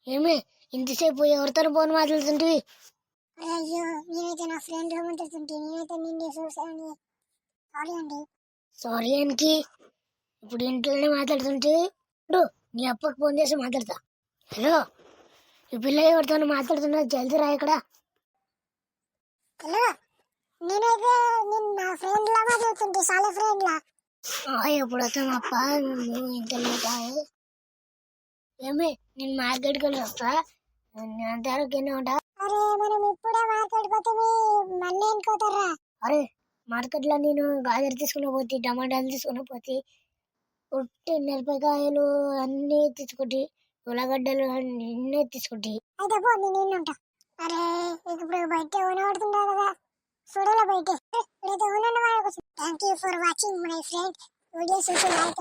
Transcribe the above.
ఏమే ఇంతసేపు ఎవరితో ఫోన్ మాట్లాడుతుంటివి? అయ్యో నేనైతే నా ఫ్రెండ్ మాట్లాడుతుంటే నేనైతే నిన్నే చూసాను. సారీ అండి. సారీ అనికి ఇప్పుడు ఇంట్లోనే మాట్లాడుతుంటే ఇప్పుడు నీ అప్పకి ఫోన్ చేసి మాట్లాడతా. హలో, ఈ పిల్ల ఎవరితో మాట్లాడుతున్నా? జల్దీ రా ఇక్కడ. హలో, నేనైతే నేను నా ఫ్రెండ్ లా మాట్లాడుతుంటే చాలా ఫ్రెండ్ లా. ఎప్పుడు వస్తాం అప్ప? నువ్వు ఇంటర్వ్యూ ఏమే నేను మార్కెట్కి వెళ్ళి వస్తా, అంతవరకేనే ఉంటా. అరే మనం ఇప్పుడే మార్కెట్ పోతే మళ్ళీ ఎన్నుకోతారా? అరే మార్కెట్లో నేను గాజర్ తీసుకుని పోతే, టమాటాలు తీసుకుని పోతే, ఉట్టి మిరపకాయలు అన్నీ తీసుకుంటే, ఉల్లగడ్డలు అన్నీ తీసుకుంటే. అయితే పో నేను ఉంటా. అరే ఇప్పుడు బయట ఉనబడుతుందా కదా, చూడాలి బయట. ఇప్పుడైతే ఉనండి. Thank you for watching my friend. Videos like